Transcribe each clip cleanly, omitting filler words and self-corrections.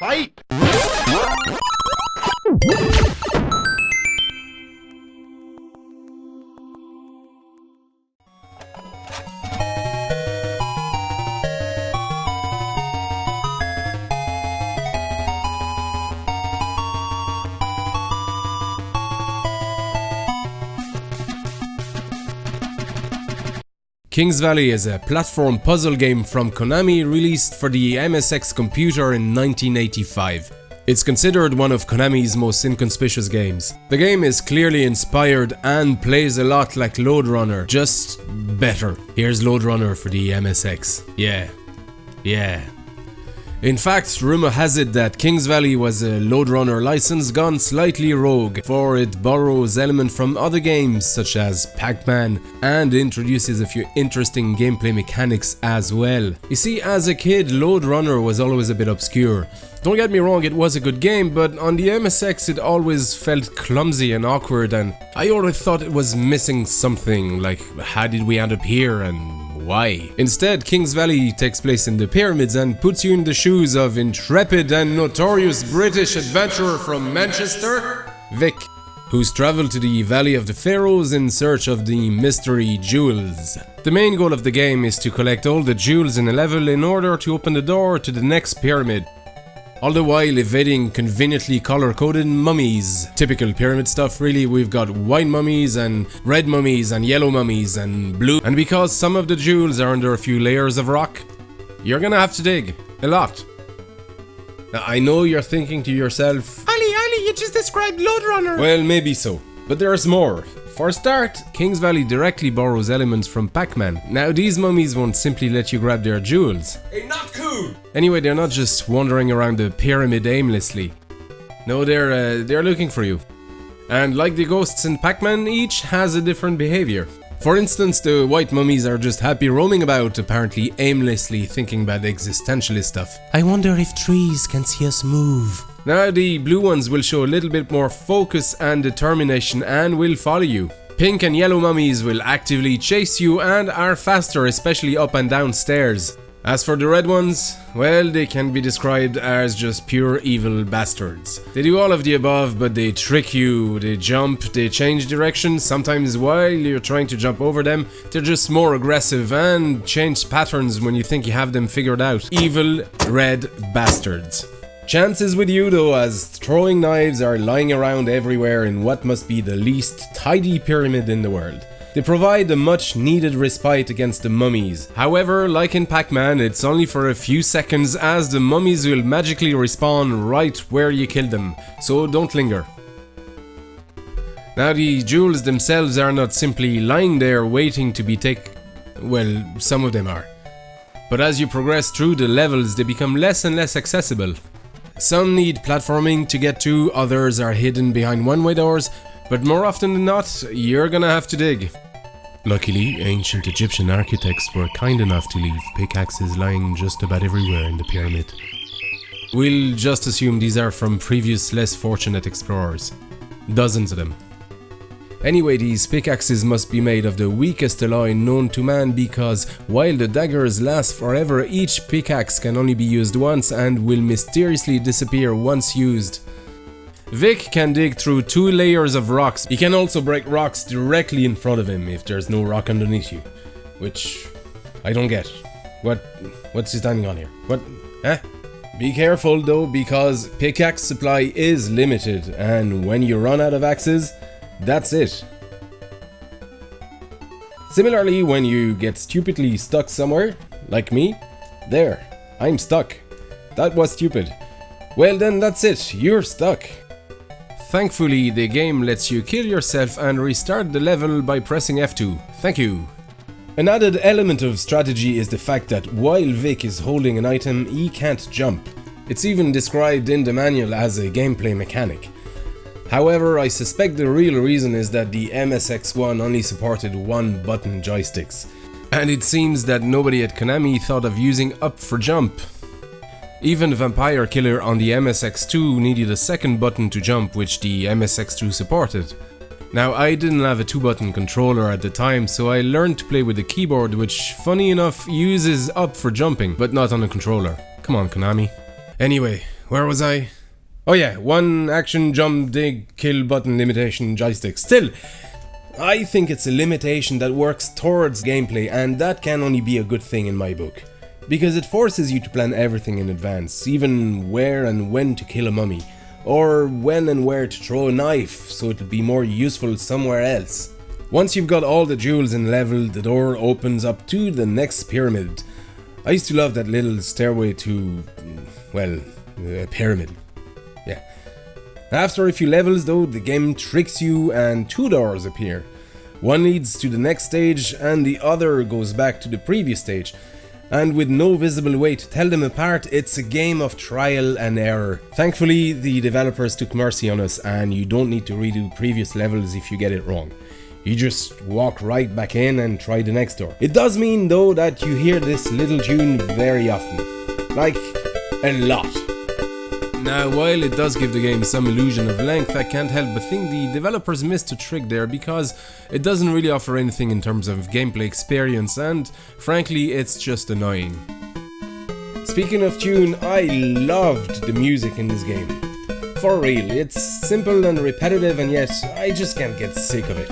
Fight! King's Valley is a platform puzzle game from Konami released for the MSX computer in 1985. It's considered one of Konami's most inconspicuous games. The game is clearly inspired and plays a lot like Lode Runner, just better. Here's Lode Runner for the MSX. Yeah. In fact, rumor has it that King's Valley was a Lode Runner license gone slightly rogue, for it borrows elements from other games such as Pac-Man and introduces a few interesting gameplay mechanics as well. You see, as a kid, Lode Runner was always a bit obscure. Don't get me wrong, it was a good game, but on the MSX it always felt clumsy and awkward, and I always thought it was missing something, like how did we end up here and why? Instead, King's Valley takes place in the pyramids and puts you in the shoes of intrepid and notorious British adventurer from Manchester, Vic, who's travelled to the Valley of the Pharaohs in search of the mystery jewels. The main goal of the game is to collect all the jewels in a level in order to open the door to the next pyramid, all the while evading conveniently color-coded mummies. Typical pyramid stuff really. We've got white mummies and red mummies and yellow mummies and blue. And because some of the jewels are under a few layers of rock, you're gonna have to dig a lot. Now, I know you're thinking to yourself, Ali, you just described Lode Runner. Well, maybe so, but there's more. For a start, King's Valley directly borrows elements from Pac-Man. Now, these mummies won't simply let you grab their jewels. Hey, not cool! Anyway, they're not just wandering around the pyramid aimlessly. No, they're looking for you. And like the ghosts in Pac-Man, each has a different behavior. For instance, the white mummies are just happy roaming about, apparently aimlessly thinking about existentialist stuff. I wonder if trees can see us move. Now, the blue ones will show a little bit more focus and determination and will follow you. Pink and yellow mummies will actively chase you and are faster, especially up and down stairs. As for the red ones, well, they can be described as just pure evil bastards. They do all of the above, but they trick you, they jump, they change direction, sometimes while you're trying to jump over them, they're just more aggressive and change patterns when you think you have them figured out. Evil red bastards. Chance is with you though, as throwing knives are lying around everywhere in what must be the least tidy pyramid in the world. They provide a much needed respite against the mummies. However, like in Pac-Man, it's only for a few seconds, as the mummies will magically respawn right where you killed them, so don't linger. Now, the jewels themselves are not simply lying there waiting to be taken. Well, some of them are. But as you progress through the levels, they become less and less accessible. Some need platforming to get to, others are hidden behind one-way doors, but more often than not, you're gonna have to dig. Luckily, ancient Egyptian architects were kind enough to leave pickaxes lying just about everywhere in the pyramid. We'll just assume these are from previous less fortunate explorers. Dozens of them. Anyway, these pickaxes must be made of the weakest alloy known to man, because while the daggers last forever, each pickaxe can only be used once and will mysteriously disappear once used. Vic can dig through 2 layers of rocks. He can also break rocks directly in front of him if there's no rock underneath you. Which I don't get. What's he standing on here? What? Huh? Be careful though, because pickaxe supply is limited, and when you run out of axes, that's it. Similarly, when you get stupidly stuck somewhere, like me, there, I'm stuck. That was stupid. Well then, that's it, you're stuck. Thankfully, the game lets you kill yourself and restart the level by pressing F2. Thank you. An added element of strategy is the fact that while Vic is holding an item, he can't jump. It's even described in the manual as a gameplay mechanic. However, I suspect the real reason is that the MSX1 only supported 1-button joysticks, and it seems that nobody at Konami thought of using up for jump. Even Vampire Killer on the MSX2 needed a second button to jump, which the MSX2 supported. Now, I didn't have a 2-button controller at the time, so I learned to play with the keyboard, which, funny enough, uses up for jumping, but not on a controller. Come on, Konami. Anyway, Where was I? Oh yeah, one action, jump, dig, kill button limitation joystick. Still, I think it's a limitation that works towards gameplay, and that can only be a good thing in my book. Because it forces you to plan everything in advance, even where and when to kill a mummy, or when and where to throw a knife so it'll be more useful somewhere else. Once you've got all the jewels in level, the door opens up to the next pyramid. I used to love that little stairway to, well, a pyramid. Yeah. After a few levels though, the game tricks you and two doors appear. One leads to the next stage and the other goes back to the previous stage. And with no visible way to tell them apart, it's a game of trial and error. Thankfully, the developers took mercy on us and you don't need to redo previous levels if you get it wrong. You just walk right back in and try the next door. It does mean though that you hear this little tune very often. Like, a lot. Now, while it does give the game some illusion of length, I can't help but think the developers missed a trick there because it doesn't really offer anything in terms of gameplay experience, and frankly, it's just annoying. Speaking of tune, I loved the music in this game. For real, it's simple and repetitive, and yet I just can't get sick of it.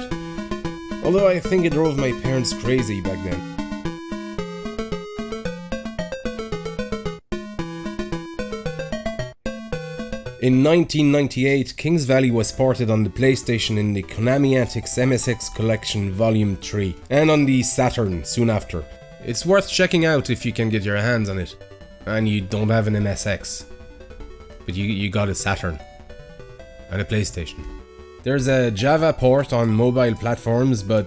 Although I think it drove my parents crazy back then. In 1998, King's Valley was ported on the PlayStation in the Konami Antics MSX Collection Volume 3, and on the Saturn soon after. It's worth checking out if you can get your hands on it, and you don't have an MSX, but you got a Saturn, and a PlayStation. There's a Java port on mobile platforms, but,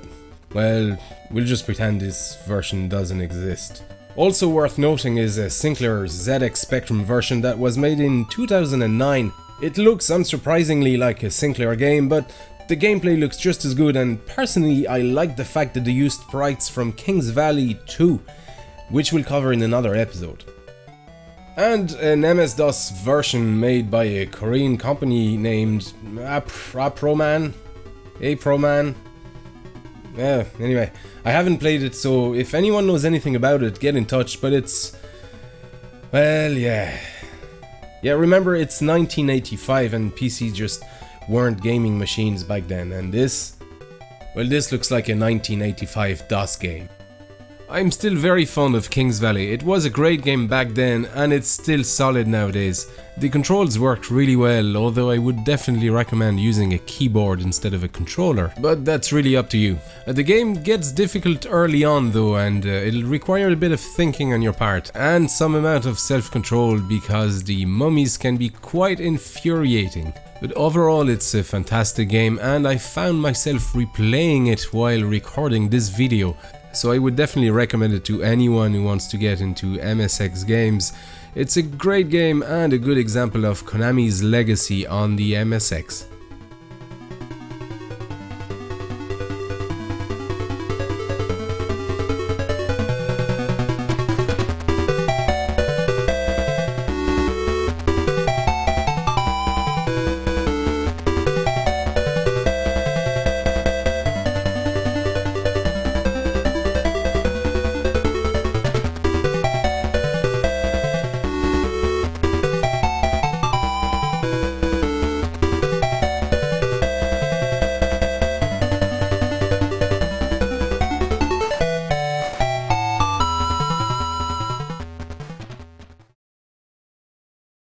well, we'll just pretend this version doesn't exist. Also worth noting is a Sinclair ZX Spectrum version that was made in 2009. It looks unsurprisingly like a Sinclair game, but the gameplay looks just as good, and personally I like the fact that they used sprites from King's Valley 2, which we'll cover in another episode. And an MS-DOS version made by a Korean company named Aproman. Anyway, I haven't played it, so if anyone knows anything about it, get in touch, but it's... well, yeah. Yeah, remember, it's 1985 and PCs just weren't gaming machines back then, and this... well, this looks like a 1985 DOS game. I'm still very fond of King's Valley. It was a great game back then, and it's still solid nowadays. The controls worked really well, although I would definitely recommend using a keyboard instead of a controller, but that's really up to you. The game gets difficult early on though, and it'll require a bit of thinking on your part, and some amount of self-control because the mummies can be quite infuriating. But overall it's a fantastic game, and I found myself replaying it while recording this video. So I would definitely recommend it to anyone who wants to get into MSX games. It's a great game and a good example of Konami's legacy on the MSX.